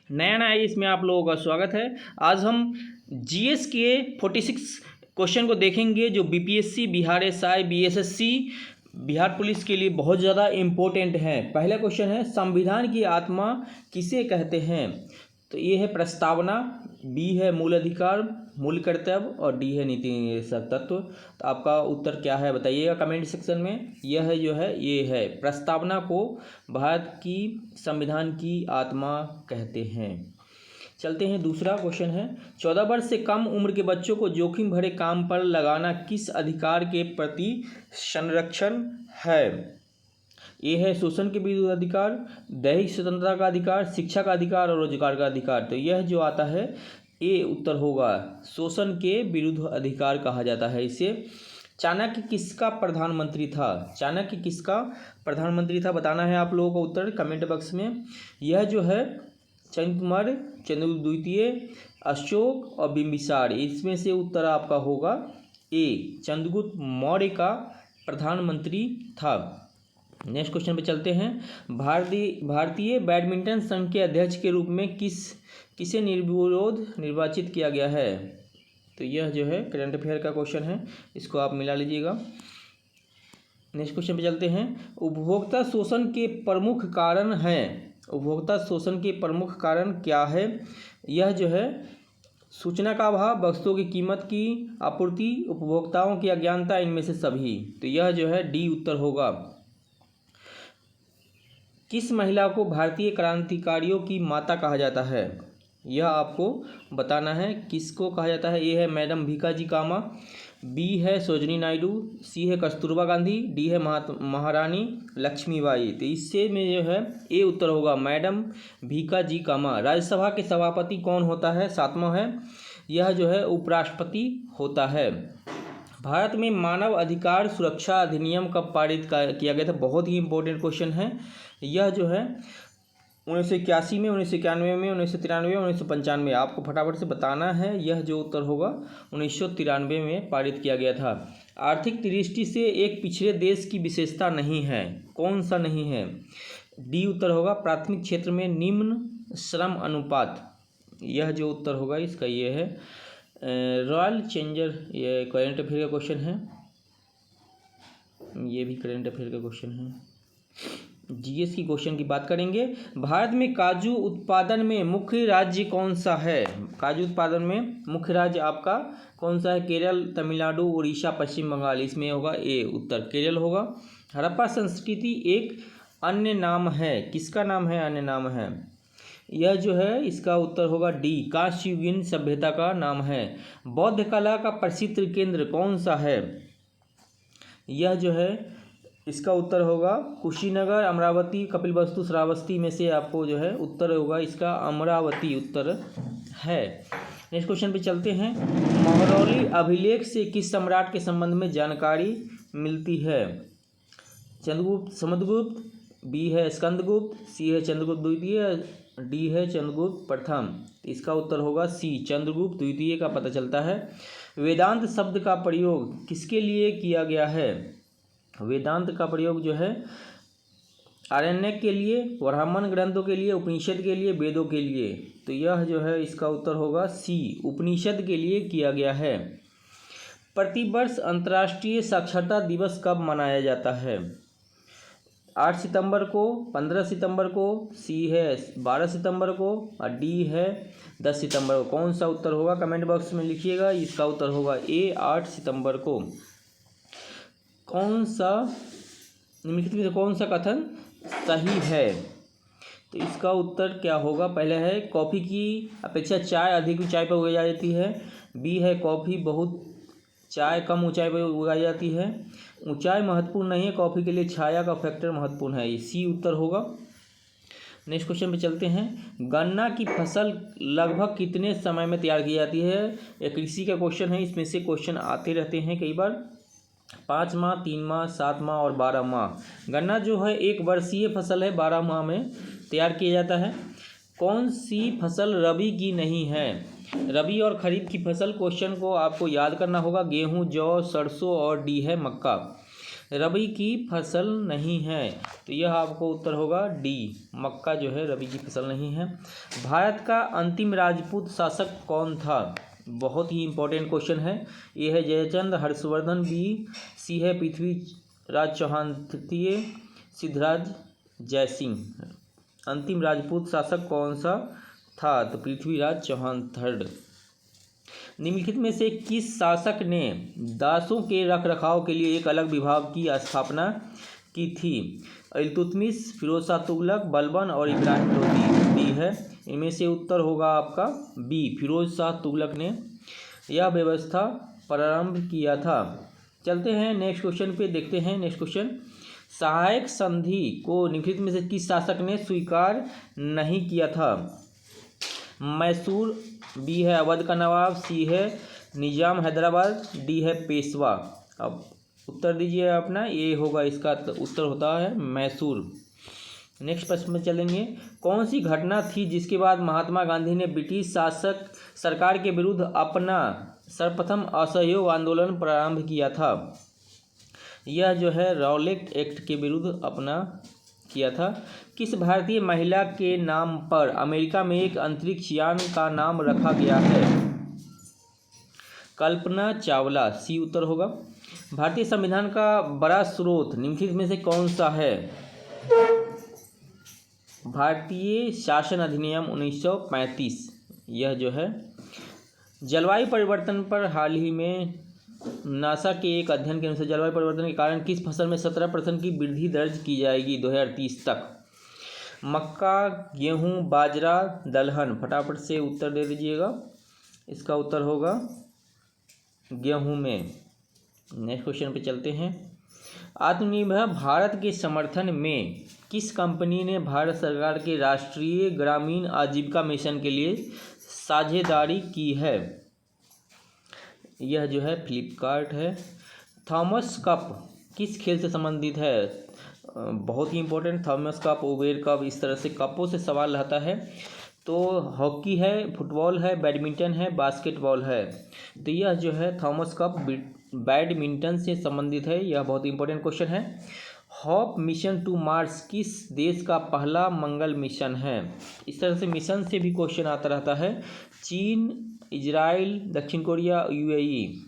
नया नया इसमें आप लोगों का स्वागत है। आज हम जीएस के 46 क्वेश्चन को देखेंगे जो BPSC, Bihar SI, BSSC, Bihar police के लिए बहुत ज़्यादा इम्पोर्टेंट है। पहला क्वेश्चन है, संविधान की आत्मा किसे कहते हैं? तो ये है प्रस्तावना, बी है मूल अधिकार, मूल कर्तव्य और डी है नीति निर्देशक तत्व। तो आपका उत्तर क्या है बताइएगा कमेंट सेक्शन में। यह है जो है ये है प्रस्तावना को भारत की संविधान की आत्मा कहते हैं। चलते हैं, दूसरा क्वेश्चन है, 14 वर्ष से कम उम्र के बच्चों को जोखिम भरे काम पर लगाना किस अधिकार के प्रति संरक्षण है? ये है शोषण के विरुद्ध अधिकार, दैहिक स्वतंत्रता का अधिकार, शिक्षा का अधिकार और रोजगार का अधिकार। तो यह जो आता है ये उत्तर होगा, शोषण के विरुद्ध अधिकार कहा जाता है इसे। चाणक्य किसका प्रधानमंत्री था? चाणक्य किसका प्रधानमंत्री था बताना है आप लोगों को उत्तर कमेंट बॉक्स में। यह जो है चंद्रगुप्त, चंद्रगुप्त द्वितीय, अशोक और बिंबिसार, इसमें से उत्तर आपका होगा ए, चंद्रगुप्त मौर्य का प्रधानमंत्री था। नेक्स्ट क्वेश्चन पे चलते हैं, भारतीय बैडमिंटन संघ के अध्यक्ष के रूप में किसे निर्विरोध निर्वाचित किया गया है? तो यह जो है करंट अफेयर का क्वेश्चन है, इसको आप मिला लीजिएगा। नेक्स्ट क्वेश्चन पे चलते हैं, उपभोक्ता शोषण के प्रमुख कारण हैं। उपभोक्ता शोषण के प्रमुख कारण क्या है? यह जो है सूचना का अभाव, वस्तुओं की कीमत की आपूर्ति, उपभोक्ताओं की अज्ञानता, इनमें से सभी। तो यह जो है डी उत्तर होगा। किस महिला को भारतीय क्रांतिकारियों की माता कहा जाता है? यह आपको बताना है किसको कहा जाता है। ए है मैडम भीकाजी कामा, बी है सरोजिनी नायडू, सी है कस्तूरबा गांधी, डी है महारानी लक्ष्मीबाई। तो इससे में जो है ए उत्तर होगा मैडम भीकाजी कामा। राज्यसभा के सभापति कौन होता है? 7वां है, यह जो है उपराष्ट्रपति होता है। भारत में मानव अधिकार सुरक्षा अधिनियम कब पारित किया गया था? बहुत ही इंपॉर्टेंट क्वेश्चन है। यह जो है 1981 में, 1991 में, 1993 में, 1995। आपको फटाफट से बताना है। यह जो उत्तर होगा 1993 में पारित किया गया था। आर्थिक दृष्टि से एक पिछड़े देश की विशेषता नहीं है, कौन सा नहीं है? डी उत्तर होगा, प्राथमिक क्षेत्र में निम्न श्रम अनुपात। यह जो उत्तर होगा इसका ये है। रॉयल चैलेंजर, ये करंट अफेयर का क्वेश्चन है, ये भी करंट अफेयर का क्वेश्चन है। जीएस की क्वेश्चन की बात करेंगे, भारत में काजू उत्पादन में मुख्य राज्य कौन सा है? काजू उत्पादन में मुख्य राज्य आपका कौन सा है? केरल, तमिलनाडु, उड़ीसा, पश्चिम बंगाल। इसमें होगा ए उत्तर, केरल होगा। हड़प्पा संस्कृति एक अन्य नाम है, किसका नाम है? अन्य नाम है। यह जो है इसका उत्तर होगा डी, कांस्ययुगीन सभ्यता का नाम है। बौद्ध कला का प्रसिद्ध केंद्र कौन सा है? यह जो है इसका उत्तर होगा कुशीनगर, अमरावती, कपिलवस्तु, श्रावस्ती में से आपको जो है उत्तर होगा इसका अमरावती उत्तर है। नेक्स्ट क्वेश्चन पे चलते हैं, महरौली अभिलेख से किस सम्राट के संबंध में जानकारी मिलती है? चंद्रगुप्त, समुद्रगुप्त, बी है स्कंदगुप्त, सी है चंद्रगुप्त द्वितीय, डी है चंद्रगुप्त प्रथम। इसका उत्तर होगा सी, चंद्रगुप्त द्वितीय का पता चलता है। वेदांत शब्द का प्रयोग किसके लिए किया गया है? वेदांत का प्रयोग जो है आरण्यक के लिए, ब्राह्मण ग्रंथों के लिए, उपनिषद के लिए, वेदों के लिए। तो यह जो है इसका उत्तर होगा सी, उपनिषद के लिए किया गया है। प्रतिवर्ष अंतर्राष्ट्रीय साक्षरता दिवस कब मनाया जाता है? 8 सितंबर को, 15 सितंबर को, सी है 12 सितंबर को और डी है 10 सितंबर को। कौन सा उत्तर होगा कमेंट बॉक्स में लिखिएगा। इसका उत्तर होगा ए, 8 सितंबर को। कौन सा निम्नलिखित में से कौन सा कथन सही है? तो इसका उत्तर क्या होगा? पहले है कॉफ़ी की अपेक्षा चाय अधिक ऊंचाई पर उगाई जाती है, बी है कॉफ़ी बहुत, चाय कम ऊंचाई पर उगाई जाती है, ऊंचाई महत्वपूर्ण नहीं है, कॉफ़ी के लिए छाया का फैक्टर महत्वपूर्ण है। ये सी उत्तर होगा। नेक्स्ट क्वेश्चन पे चलते हैं, गन्ना की फसल लगभग कितने समय में तैयार की जाती है? यह कृषि का क्वेश्चन है, इसमें से क्वेश्चन आते रहते हैं कई बार। 5 माह, 3 माह, 7 माह और 12 माह। गन्ना जो है एक वर्षीय फसल है, 12 माह में तैयार किया जाता है। कौन सी फसल रबी की नहीं है? रबी और खरीफ की फसल क्वेश्चन को आपको याद करना होगा। गेहूं, जौ, सरसों और डी है मक्का। रबी की फसल नहीं है, तो यह आपको उत्तर होगा डी, मक्का जो है रबी की फसल नहीं है। भारत का अंतिम राजपूत शासक कौन था? बहुत ही इंपॉर्टेंट क्वेश्चन है। ये है जयचंद, हर्षवर्धन, बी, सी है पृथ्वीराज चौहान तृतीय, सिद्धराज जयसिंह। अंतिम राजपूत शासक कौन सा था? तो पृथ्वीराज चौहान थर्ड। निम्नलिखित में से किस शासक ने दासों के रखरखाव के लिए एक अलग विभाग की स्थापना की थी? इल्तुतमिश, फिरोज शाह तुगलक, बलबन और इब्राहिम लोदी। डी है, इनमें से उत्तर होगा आपका बी, फिरोज शाह तुगलक ने यह व्यवस्था प्रारंभ किया था। चलते हैं नेक्स्ट क्वेश्चन पे, देखते हैं नेक्स्ट क्वेश्चन। सहायक संधि को निम्नलिखित में से किस शासक ने स्वीकार नहीं किया था? मैसूर, बी है अवध का नवाब, सी है निजाम हैदराबाद, डी है पेशवा। अब उत्तर दीजिए अपना, ये होगा इसका उत्तर होता है मैसूर। नेक्स्ट प्रश्न में चलेंगे। कौन सी घटना थी जिसके बाद महात्मा गांधी ने ब्रिटिश शासक सरकार के विरुद्ध अपना सर्वप्रथम असहयोग आंदोलन प्रारंभ किया था? यह जो है रॉलेट एक्ट के विरुद्ध अपना किया था। किस भारतीय महिला के नाम पर अमेरिका में एक अंतरिक्ष यान का नाम रखा गया है? कल्पना चावला, सी उत्तर होगा। भारतीय संविधान का बड़ा स्रोत निम्नलिखित में से कौन सा है? भारतीय शासन अधिनियम 1935। यह जो है जलवायु परिवर्तन पर हाल ही में नासा के एक अध्ययन के अनुसार जलवायु परिवर्तन के कारण किस फसल में 17% की वृद्धि दर्ज की जाएगी 2030 तक? मक्का, गेहूं, बाजरा, दलहन। फटाफट से उत्तर दे दीजिएगा। इसका उत्तर होगा गेहूं में। नेक्स्ट क्वेश्चन पे चलते हैं। आत्मनिर्भर भारत के समर्थन में किस कंपनी ने भारत सरकार के राष्ट्रीय ग्रामीण आजीविका मिशन के लिए साझेदारी की है? यह जो है फ्लिपकार्ट है। थॉमस कप किस खेल से संबंधित है? बहुत ही important, Thomas Cup, Uber Cup, इस तरह से कपों से सवाल रहता है। तो हॉकी है, फुटबॉल है, बैडमिंटन है, बास्केटबॉल है। तो यह जो है थॉमस कप बैडमिंटन से संबंधित है। यह बहुत इंपॉर्टेंट क्वेश्चन है। हॉप मिशन टू मार्स किस देश का पहला मंगल मिशन है? इस तरह से मिशन से भी क्वेश्चन आता रहता है। चीन, इजराइल, दक्षिण कोरिया, यूएई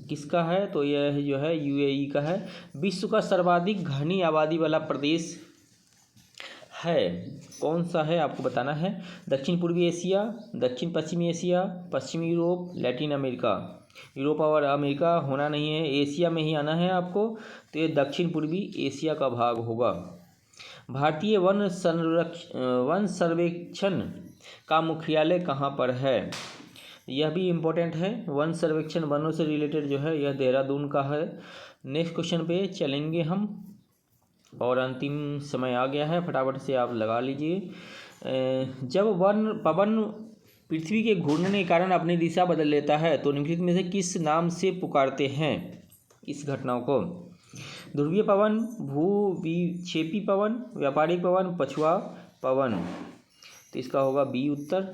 किसका है? तो यह जो है यूएई का है। विश्व का सर्वाधिक घनी आबादी वाला प्रदेश है कौन सा है? आपको बताना है। दक्षिण पूर्वी एशिया, दक्षिण पश्चिमी एशिया, पश्चिमी यूरोप, लैटिन अमेरिका। यूरोप और अमेरिका होना नहीं है, एशिया में ही आना है आपको। तो ये दक्षिण पूर्वी एशिया का भाग होगा। भारतीय वन सर्वेक्षण का मुख्यालय कहाँ पर है? यह भी इम्पोर्टेंट है। वन सर्वेक्षण वनों से रिलेटेड जो है यह देहरादून का है। नेक्स्ट क्वेश्चन पे चलेंगे हम और अंतिम समय आ गया है, फटाफट से आप लगा लीजिए। जब पवन पृथ्वी के घूर्णन के कारण अपनी दिशा बदल लेता है तो निम्नलिखित में से किस नाम से पुकारते हैं इस घटनाओं को? ध्रुवीय पवन, भूविक्षेपी पवन, व्यापारिक पवन, पछुआ पवन। तो इसका होगा बी उत्तर।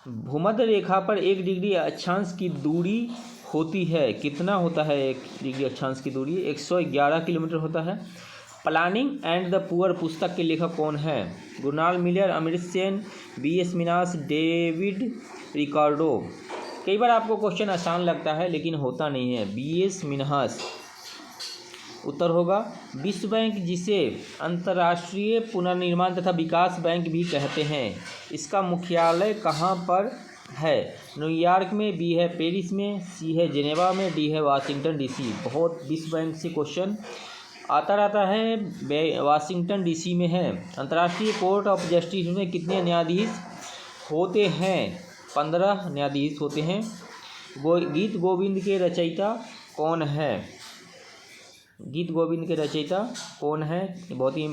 भूमध्य रेखा पर 1 डिग्री अक्षांश की दूरी होती है, कितना होता है 1 डिग्री अक्षांश की दूरी? 111 किलोमीटर होता है। प्लानिंग एंड द पुअर पुस्तक के लेखक कौन है? Gunnar Myrdal, Amartya Sen, B.S. मिनास, डेविड रिकार्डो। कई बार आपको क्वेश्चन आसान लगता है लेकिन होता नहीं है। B.S. मिनहास उत्तर होगा। विश्व बैंक, जिसे अंतर्राष्ट्रीय पुनर्निर्माण तथा विकास बैंक भी कहते हैं, इसका मुख्यालय कहाँ पर है? न्यूयॉर्क में, बी है पेरिस में, सी है जेनेवा में, डी है वाशिंगटन डीसी। बहुत विश्व बैंक से क्वेश्चन आता रहता है। वाशिंगटन डीसी में है। अंतर्राष्ट्रीय कोर्ट ऑफ जस्टिस में कितने न्यायाधीश होते हैं? 15 न्यायाधीश होते हैं। गीत गोविंद के रचयिता कौन है? गीत गोविंद के रचयिता कौन है? बहुत ही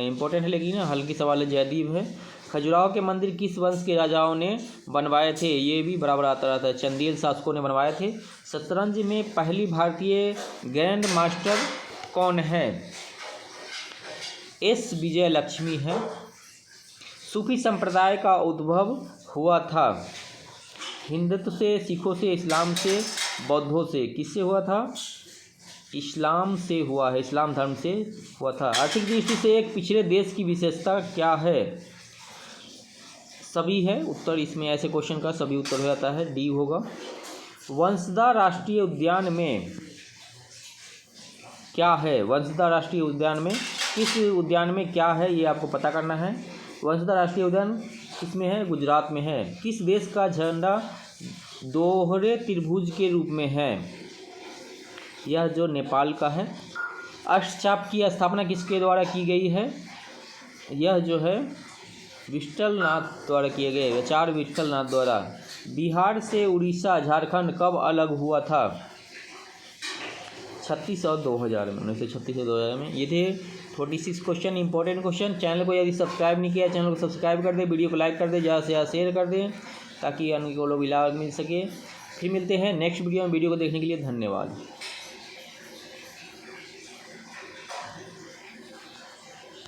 इम्पोर्टेंट है, लेकिन हल्की सवाल है, जयदीप है। खजुराहो के मंदिर किस वंश के राजाओं ने बनवाए थे? ये भी बराबर आता रहता है, चंदेल शासकों ने बनवाए थे। शतरंज में पहली भारतीय ग्रैंड मास्टर कौन है? एस विजय लक्ष्मी है। सूफी संप्रदाय का उद्भव हुआ था हिंदुत्व से, सिखों से, इस्लाम से, बौद्धों से? किससे हुआ था? इस्लाम से हुआ है, इस्लाम धर्म से हुआ था। आर्थिक दृष्टि से एक पिछड़े देश की विशेषता क्या है? सभी है उत्तर इसमें, ऐसे क्वेश्चन का सभी उत्तर हो जाता है, डी होगा। वंसदा राष्ट्रीय उद्यान में क्या है? वंसदा राष्ट्रीय उद्यान में, किस उद्यान में क्या है ये आपको पता करना है। वंसदा राष्ट्रीय उद्यान किसमें है? गुजरात में है। किस देश का झंडा दोहरे त्रिभुज के रूप में है? यह जो नेपाल का है। अष्टचाप की स्थापना किसके द्वारा की गई है? यह जो है विट्ठलनाथ द्वारा किए गए, आचार्य विट्ठलनाथ द्वारा। बिहार से उड़ीसा झारखंड कब अलग हुआ था? 36 और 2000 में, 1936 और 2000 में। ये थे 46 क्वेश्चन, इंपॉर्टेंट क्वेश्चन। चैनल को यदि सब्सक्राइब नहीं किया, चैनल को सब्सक्राइब कर दे, वीडियो को लाइक कर दे, ज़्यादा से ज़्यादा शेयर कर दें ताकि अन्य को लोग भी लाभ मिल सके। फिर मिलते हैं नेक्स्ट वीडियो में। वीडियो को देखने के लिए धन्यवाद।